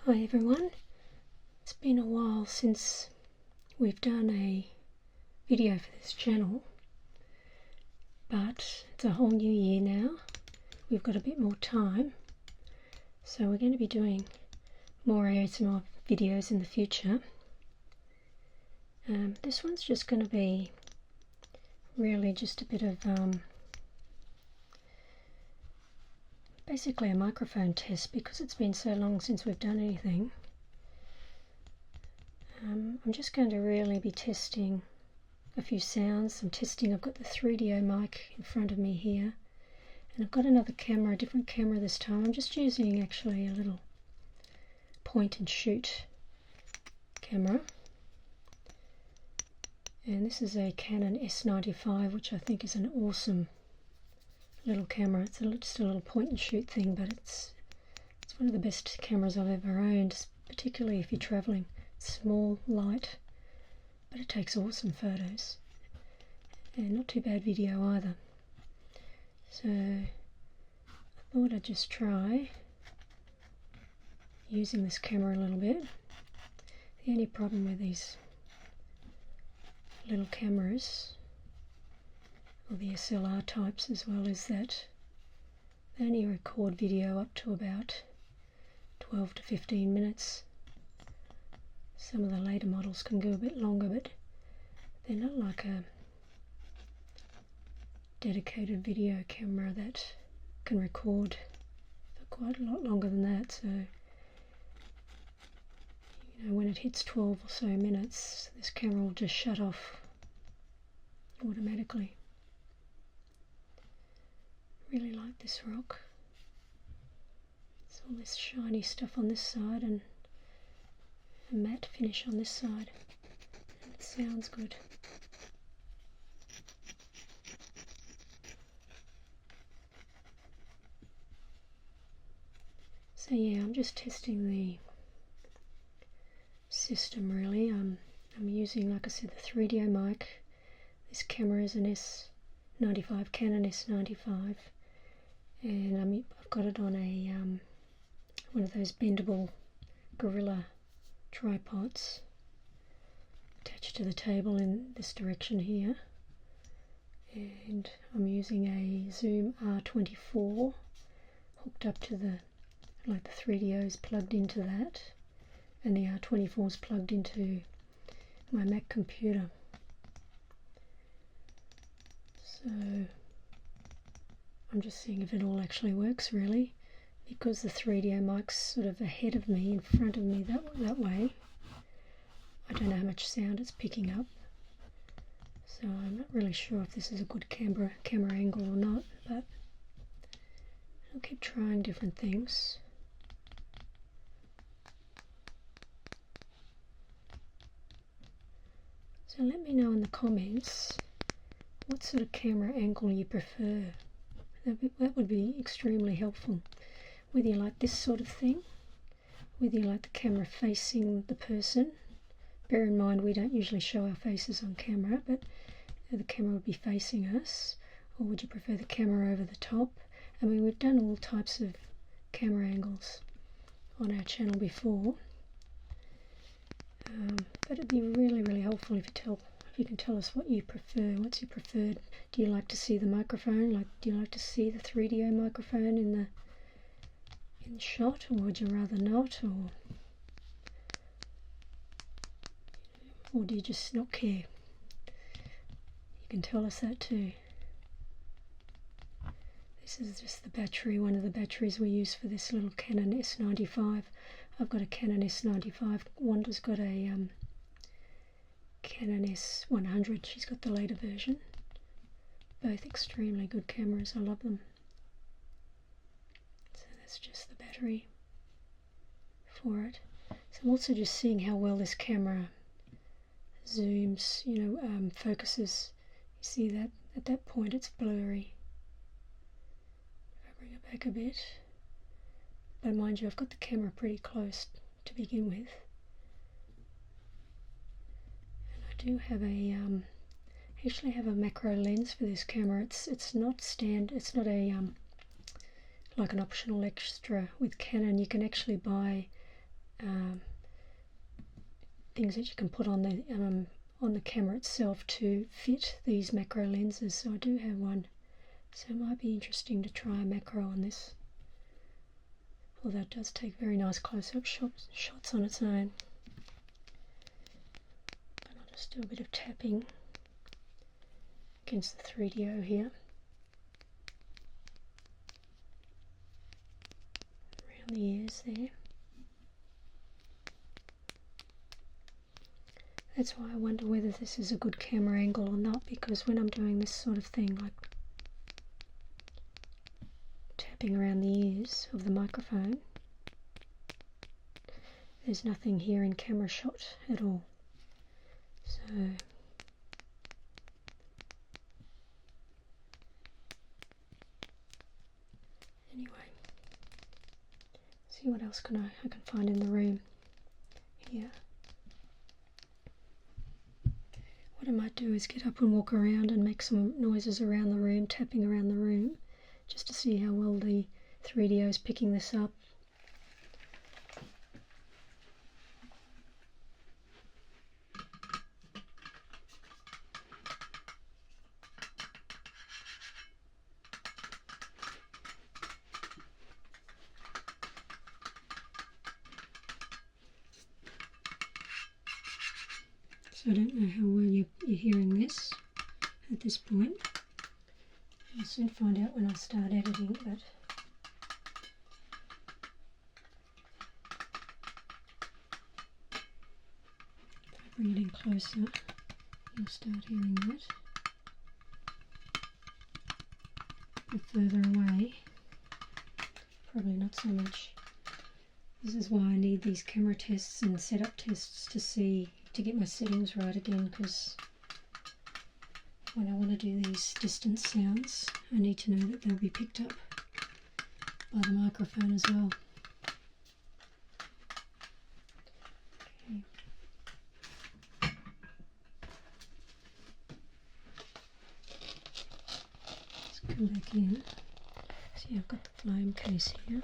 Hi everyone, it's been a while since we've done a video for this channel, but it's a whole new year now. We've got a bit more time, so we're going to be doing more ASMR videos in the future. This one's just going to be really just a bit of basically a microphone test because it's been so long since we've done anything. I'm just going to really be testing a few sounds. I've got the 3DO mic in front of me here, and I've got another camera, a different camera this time. I'm just using actually a little point and shoot camera, and this is a Canon S95, which I think is an awesome little camera. It's just a little point and shoot thing, but it's one of the best cameras I've ever owned, particularly if you're traveling. It's small, light, but it takes awesome photos and not too bad video either. So I thought I'd just try using this camera a little bit. The only problem with these little cameras, or the SLR types as well, is that they only record video up to about 12 to 15 minutes. Some of the later models can go a bit longer, but they're not like a dedicated video camera that can record for quite a lot longer than that. So, when it hits 12 or so minutes, this camera will just shut off automatically. Really like this rock. There's all this shiny stuff on this side and a matte finish on this side, and it sounds good. So yeah, I'm just testing the system really. I'm using, like I said, the 3DO mic. This camera is an S95, Canon S95, and I've got it on a one of those bendable Gorilla tripods attached to the table in this direction here, and I'm using a Zoom R24 hooked up to the 3DO's plugged into that, and the R24's plugged into my Mac computer. So I'm just seeing if it all actually works really, because the 3DO mic's sort of ahead of me, in front of me that way. I don't know how much sound it's picking up, so I'm not really sure if this is a good camera angle or not, but I'll keep trying different things. So let me know in the comments what sort of camera angle you prefer. That would be extremely helpful. Whether you like this sort of thing, whether you like the camera facing the person. Bear in mind we don't usually show our faces on camera, but the camera would be facing us. Or would you prefer the camera over the top? I mean, we've done all types of camera angles on our channel before, but it'd be really, really helpful if you can tell us what you prefer. What's your preferred? Do you like to see the microphone? Do you like to see the 3DO microphone in the shot, or would you rather not, or do you just not care? You can tell us that too. This is just the battery, one of the batteries we use for this little Canon S95. I've got a Canon S95. Wanda's got a Canon S100. She's got the later version. Both extremely good cameras. I love them. So that's just the battery for it. So I'm also just seeing how well this camera zooms, focuses. You see that at that point it's blurry. If I bring it back a bit, but mind you, I've got the camera pretty close to begin with, and I do have actually have a macro lens for this camera. It's not a like an optional extra with Canon. You can actually buy things that you can put on the camera itself to fit these macro lenses. So I do have one, so it might be interesting to try a macro on this, although it does take very nice close-up shots on its own. But I'll just do a bit of tapping against the 3DO here, around the ears there. That's why I wonder whether this is a good camera angle or not, because when I'm doing this sort of thing, like tapping around the ears of the microphone, there's nothing here in camera shot at all. So anyway, see what else I can find in the room here. What I might do is get up and walk around and make some noises around the room, tapping around the room, just to see how well the 3DO is picking this up. So I don't know how well you're hearing this at this point. I'll soon find out when I start editing, but if I bring it in closer, you'll start hearing that. But further away, probably not so much. This is why I need these camera tests and setup tests to get my settings right again, because when I want to do these distance sounds, I need to know that they'll be picked up by the microphone as well. Okay. Let's come back in. See, I've got the flame case here.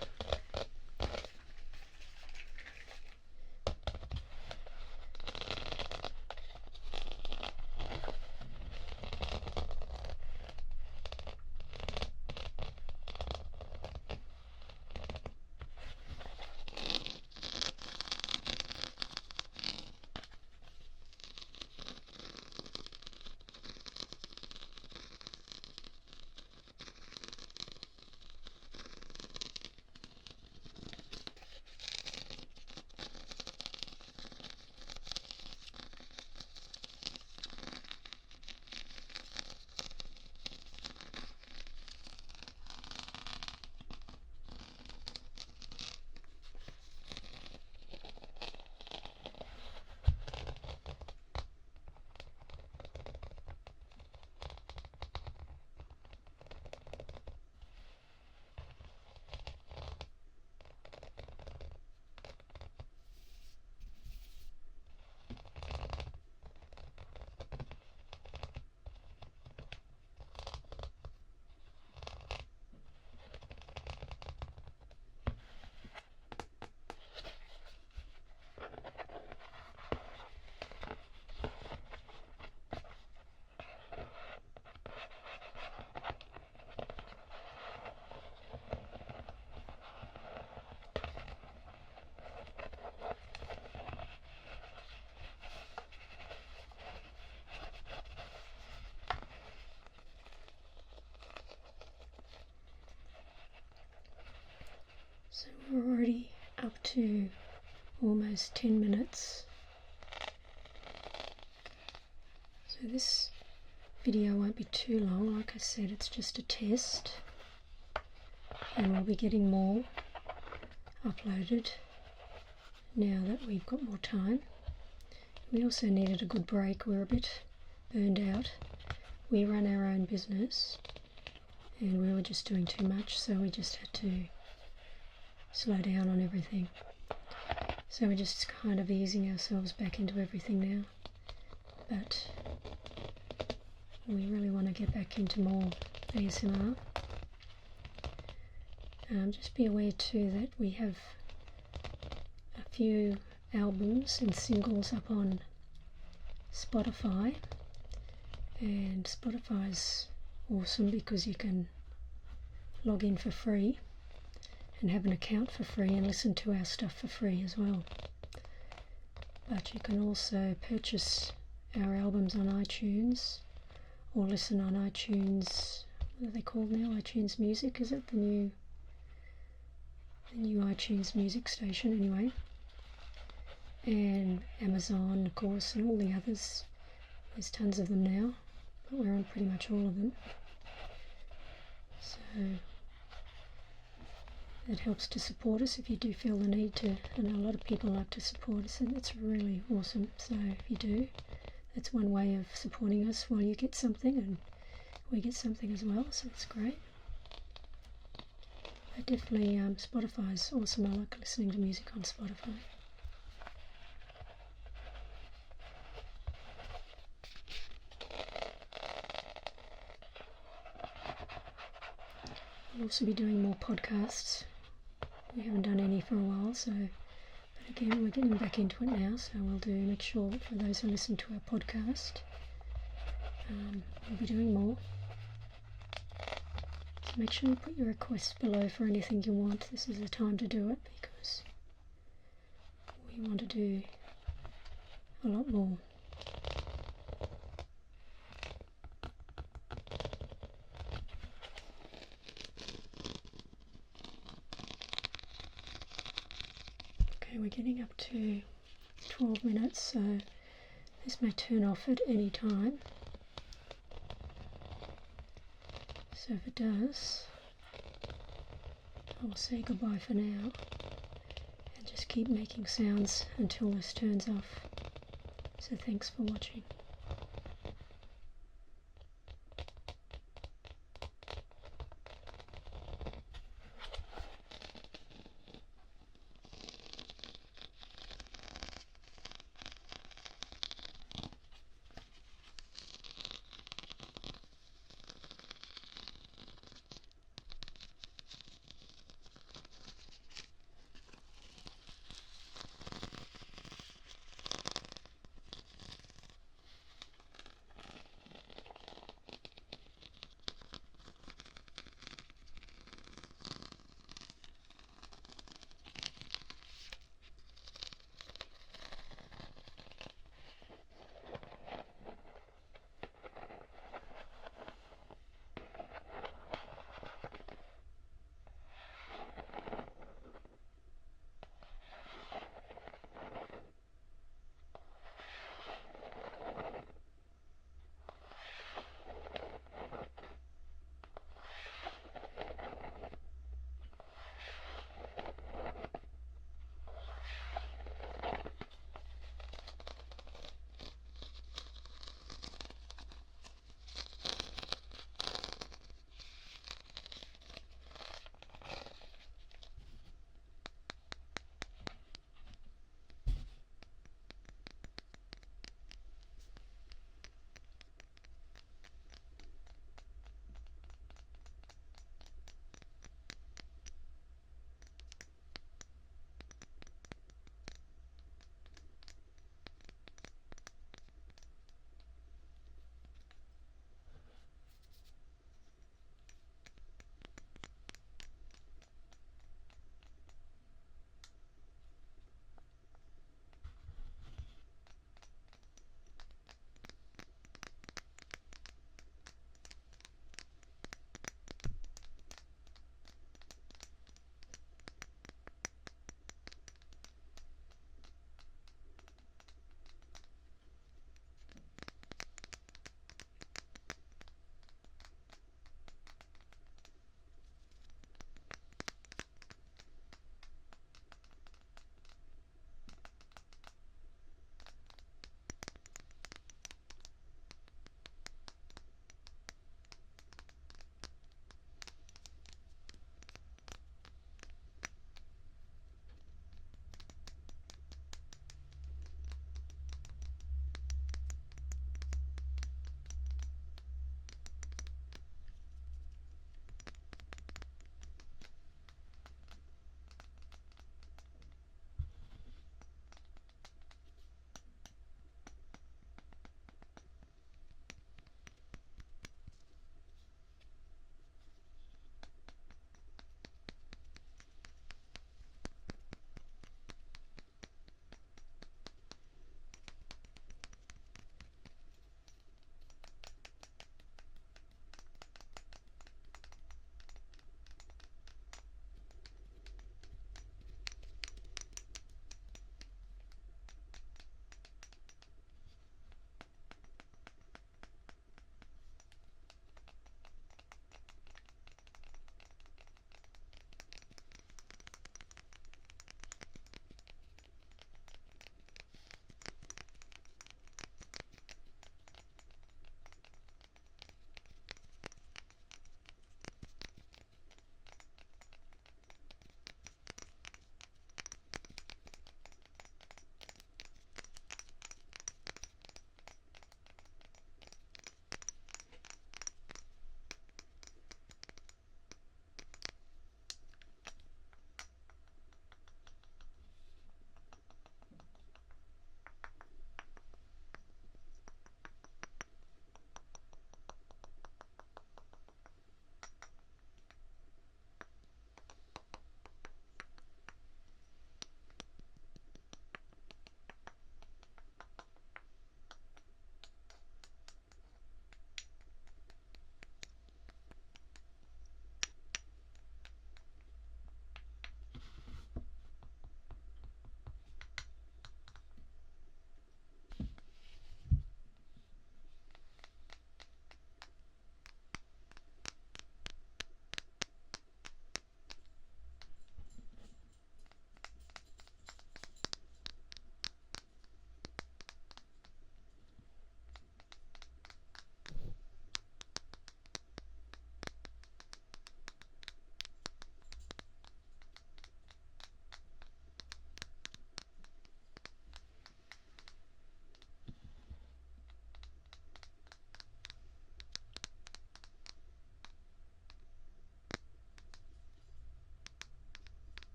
So we're already up to almost 10 minutes. So this video won't be too long. Like I said, it's just a test, and we'll be getting more uploaded now that we've got more time. We also needed a good break. We're a bit burned out. We run our own business and we were just doing too much, so we just had to slow down on everything. So we're just kind of easing ourselves back into everything now, but we really want to get back into more ASMR. Just be aware too that we have a few albums and singles up on Spotify, and Spotify's awesome because you can log in for free and have an account for free and listen to our stuff for free as well. But you can also purchase our albums on iTunes or listen on iTunes. What are they called now? iTunes Music, is it? The new iTunes Music station anyway. And Amazon, of course, and all the others. There's tons of them now, but we're on pretty much all of them. So it helps to support us if you do feel the need to. I know a lot of people like to support us, and it's really awesome. So if you do, that's one way of supporting us while you get something and we get something as well, so it's great. But definitely Spotify is awesome. I like listening to music on Spotify. I'll also be doing more podcasts. We haven't done any for a while, but again, we're getting back into it now, so we'll make sure that for those who listen to our podcast, we'll be doing more. So make sure you put your requests below for anything you want. This is the time to do it because we want to do a lot more. We're getting up to 12 minutes, so this may turn off at any time. So if it does, I will say goodbye for now and just keep making sounds until this turns off. So thanks for watching.